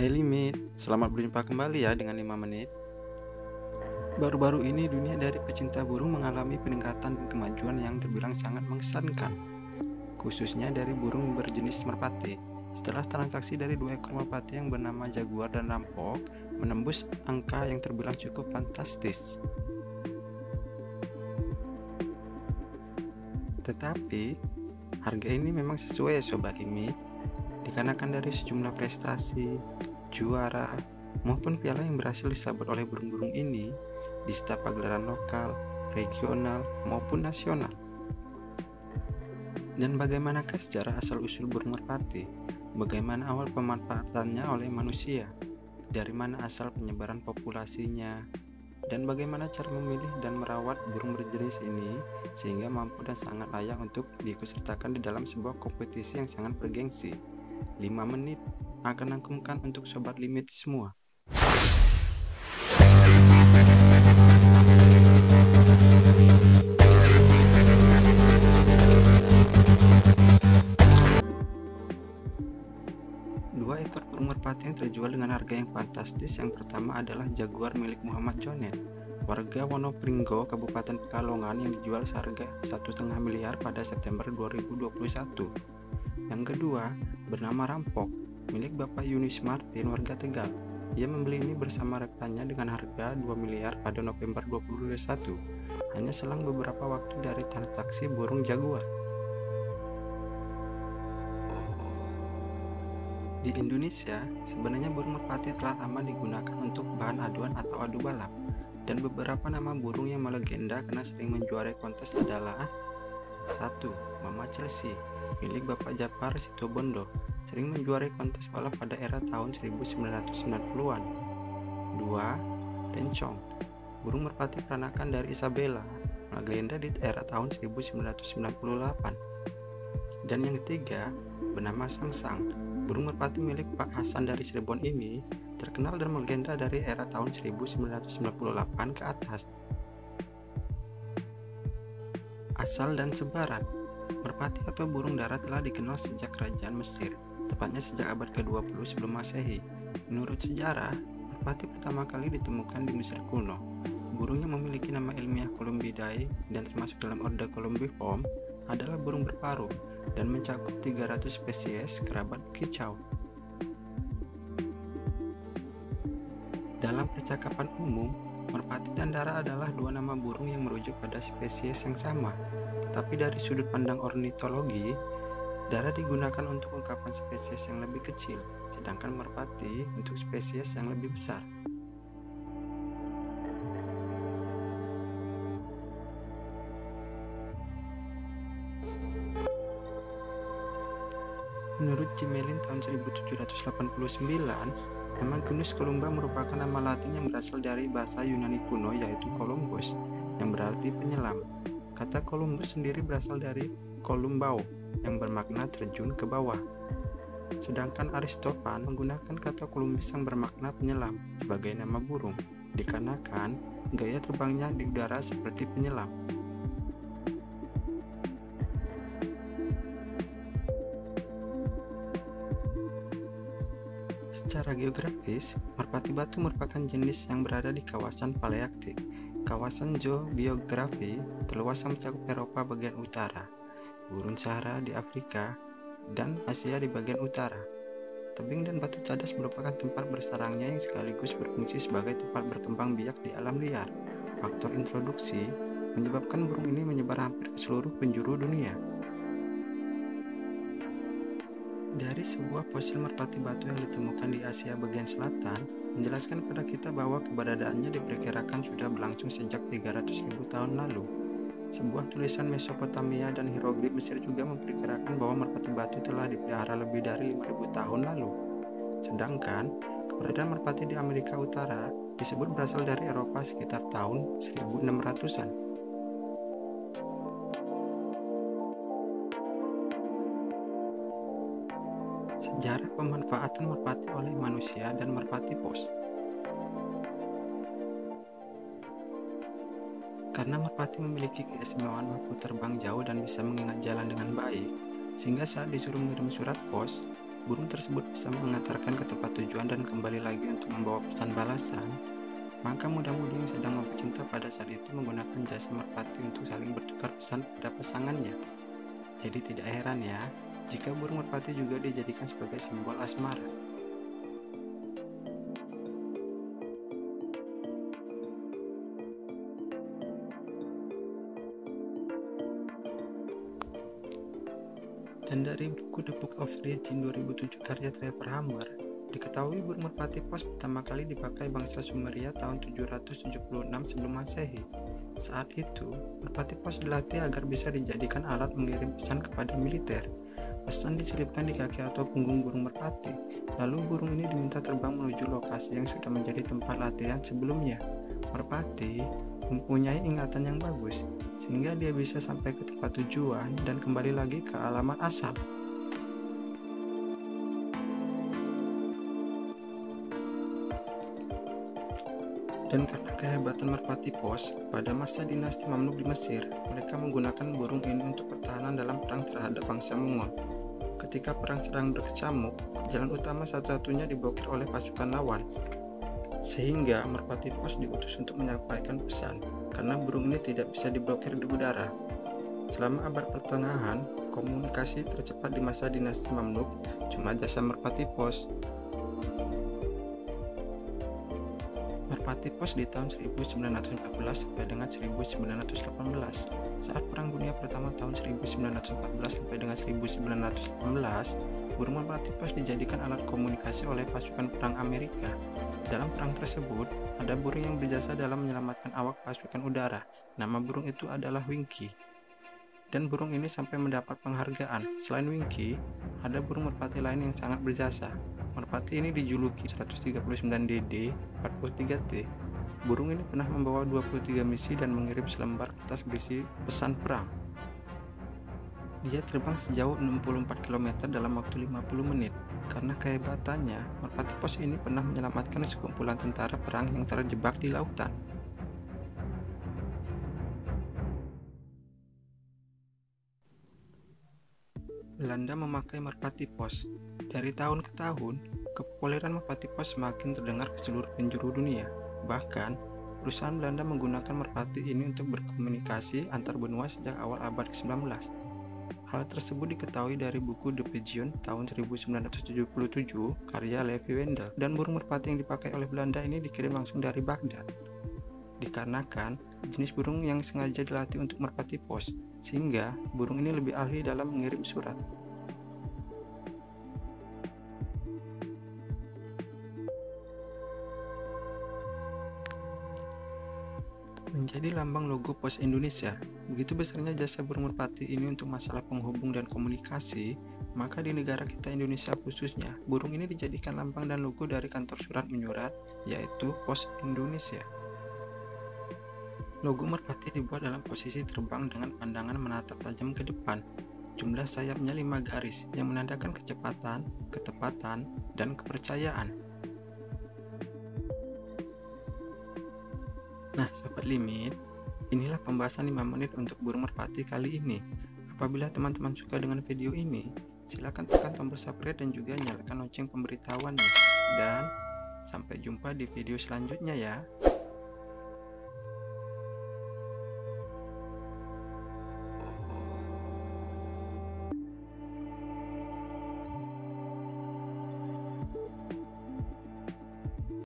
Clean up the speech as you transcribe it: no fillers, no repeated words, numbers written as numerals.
Hai Limit, selamat berjumpa kembali ya dengan 5 menit. Baru-baru ini dunia dari pecinta burung mengalami peningkatan dan kemajuan yang terbilang sangat mengesankan, khususnya dari burung berjenis merpati. Setelah transaksi dari dua ekor merpati yang bernama Jaguar dan Rampok menembus angka yang terbilang cukup fantastis. Tetapi, harga ini memang sesuai ya Sobat Limit, dikarenakan dari sejumlah prestasi, juara, maupun piala yang berhasil disabet oleh burung-burung ini di setiap pagelaran lokal, regional, maupun nasional. Dan bagaimanakah sejarah asal-usul burung merpati? Bagaimana awal pemanfaatannya oleh manusia? Dari mana asal penyebaran populasinya? Dan bagaimana cara memilih dan merawat burung berjenis ini sehingga mampu dan sangat layak untuk diikutsertakan di dalam sebuah kompetisi yang sangat bergengsi. 5 menit akan rangkumkan untuk Sobat Limit semua. Dua ekor burung merpati yang terjual dengan harga yang fantastis. Yang pertama adalah Jaguar milik Muhammad Conet, warga Wonopringgo, Kabupaten Pekalongan, yang dijual seharga 1,5 miliar pada September 2021. Yang kedua, bernama Rampok, milik Bapak Yunis Martin, warga Tegal. Ia membeli ini bersama rekannya dengan harga 2 miliar pada November 2021, hanya selang beberapa waktu dari transaksi burung Jaguar. Di Indonesia, sebenarnya burung merpati telah lama digunakan untuk bahan aduan atau adu balap, dan beberapa nama burung yang melegenda karena sering menjuarai kontes adalah 1. Mama Chelsea, milik Bapak Japar Situbondo, sering menjuarai kontes balap pada era tahun 1990-an. 2. Rencong, burung merpati peranakan dari Isabella, melegenda di era tahun 1998. Dan yang ketiga, bernama Sangsang, burung merpati milik Pak Hasan dari Cirebon ini terkenal dan melegenda dari era tahun 1998 ke atas. Asal dan sebaran. Merpati atau burung dara telah dikenal sejak kerajaan Mesir, tepatnya sejak abad ke-20 sebelum Masehi. Menurut sejarah, merpati pertama kali ditemukan di Mesir kuno. Burung yang memiliki nama ilmiah Columbidae dan termasuk dalam ordo Columbiform adalah burung berparuh dan mencakup 300 spesies kerabat kicau. Dalam percakapan umum, merpati dan dara adalah dua nama burung yang merujuk pada spesies yang sama. Tetapi dari sudut pandang ornitologi, dara digunakan untuk ungkapan spesies yang lebih kecil, sedangkan merpati untuk spesies yang lebih besar. Menurut Gmelin tahun 1789, nama genus Columba merupakan nama Latin yang berasal dari bahasa Yunani kuno yaitu Columbus, yang berarti penyelam. Kata Columbus sendiri berasal dari Columbao, yang bermakna terjun ke bawah. Sedangkan Aristophan menggunakan kata Columbus yang bermakna penyelam sebagai nama burung, dikarenakan gaya terbangnya di udara seperti penyelam. Secara geografis, merpati batu merupakan jenis yang berada di kawasan Palearktik. Kawasan geografi terluas yang mencakup Eropa bagian utara, gurun Sahara di Afrika, dan Asia di bagian utara. Tebing dan batu cadas merupakan tempat bersarangnya yang sekaligus berfungsi sebagai tempat berkembang biak di alam liar. Faktor introduksi menyebabkan burung ini menyebar hampir ke seluruh penjuru dunia. Dari sebuah fosil merpati batu yang ditemukan di Asia bagian selatan, menjelaskan kepada kita bahwa keberadaannya diperkirakan sudah berlangsung sejak 300.000 tahun lalu. Sebuah tulisan Mesopotamia dan hieroglif Mesir juga memperkirakan bahwa merpati batu telah dipelihara lebih dari 5.000 tahun lalu. Sedangkan, keberadaan merpati di Amerika Utara disebut berasal dari Eropa sekitar tahun 1600-an. Sejarah pemanfaatan merpati oleh manusia dan merpati pos. Karena merpati memiliki keistimewaan waktu terbang jauh dan bisa mengingat jalan dengan baik, sehingga saat disuruh mengirim surat pos, burung tersebut bisa mengantarkan ke tempat tujuan dan kembali lagi untuk membawa pesan balasan, maka muda-mudi yang sedang membuat cinta pada saat itu menggunakan jasa merpati untuk saling bertukar pesan pada pasangannya. Jadi tidak heran ya, jika burung merpati juga dijadikan sebagai simbol asmara. Dan dari buku The Book of Legend 2007 karya Trevor Hammer, diketahui burung merpati pos pertama kali dipakai bangsa Sumeria tahun 776 sebelum Masehi. Saat itu, merpati pos dilatih agar bisa dijadikan alat mengirim pesan kepada militer. Pesan diselipkan di kaki atau punggung burung merpati, lalu burung ini diminta terbang menuju lokasi yang sudah menjadi tempat latihan sebelumnya. Merpati mempunyai ingatan yang bagus, sehingga dia bisa sampai ke tempat tujuan dan kembali lagi ke alamat asal. Dan karena kehebatan merpati pos, pada masa dinasti Mamluk di Mesir, mereka menggunakan burung ini untuk pertahanan dalam perang terhadap bangsa Mongol. Ketika perang sedang berkecamuk, jalan utama satu-satunya diblokir oleh pasukan lawan, sehingga merpati pos diutus untuk menyampaikan pesan, karena burung ini tidak bisa diblokir di udara. Selama abad pertengahan, komunikasi tercepat di masa dinasti Mamluk cuma jasa merpati pos. Merpati pos di tahun 1914 sampai dengan 1918. Saat Perang Dunia Pertama tahun 1914 sampai dengan 1918, burung merpati pos dijadikan alat komunikasi oleh pasukan perang Amerika. Dalam perang tersebut, ada burung yang berjasa dalam menyelamatkan awak pasukan udara. Nama burung itu adalah Winky. Dan burung ini sampai mendapat penghargaan. Selain Winky, ada burung merpati lain yang sangat berjasa. Merpati ini dijuluki 139DD 43T. Burung ini pernah membawa 23 misi dan mengirim selembar kertas berisi pesan perang. Dia terbang sejauh 64 km dalam waktu 50 menit. Karena kehebatannya, merpati pos ini pernah menyelamatkan sekumpulan tentara perang yang terjebak di lautan. Belanda memakai merpati pos. Dari tahun ke tahun, kepopuleran merpati pos semakin terdengar ke seluruh penjuru dunia. Bahkan, perusahaan Belanda menggunakan merpati ini untuk berkomunikasi antar benua sejak awal abad ke-19. Hal tersebut diketahui dari buku The Pigeon tahun 1977 karya Levi Wendell. Dan burung merpati yang dipakai oleh Belanda ini dikirim langsung dari Baghdad. Dikarenakan jenis burung yang sengaja dilatih untuk merpati pos, sehingga burung ini lebih ahli dalam mengirim surat. Menjadi lambang logo Pos Indonesia. Begitu besarnya jasa burung merpati ini untuk masalah penghubung dan komunikasi, maka di negara kita Indonesia khususnya, burung ini dijadikan lambang dan logo dari kantor surat menyurat, yaitu Pos Indonesia. Logo merpati dibuat dalam posisi terbang dengan pandangan menatap tajam ke depan. Jumlah sayapnya 5 garis yang menandakan kecepatan, ketepatan, dan kepercayaan. Nah, Sobat Limit, inilah pembahasan 5 menit untuk burung merpati kali ini. Apabila teman-teman suka dengan video ini, silakan tekan tombol subscribe dan juga nyalakan lonceng pemberitahuannya. Dan sampai jumpa di video selanjutnya ya.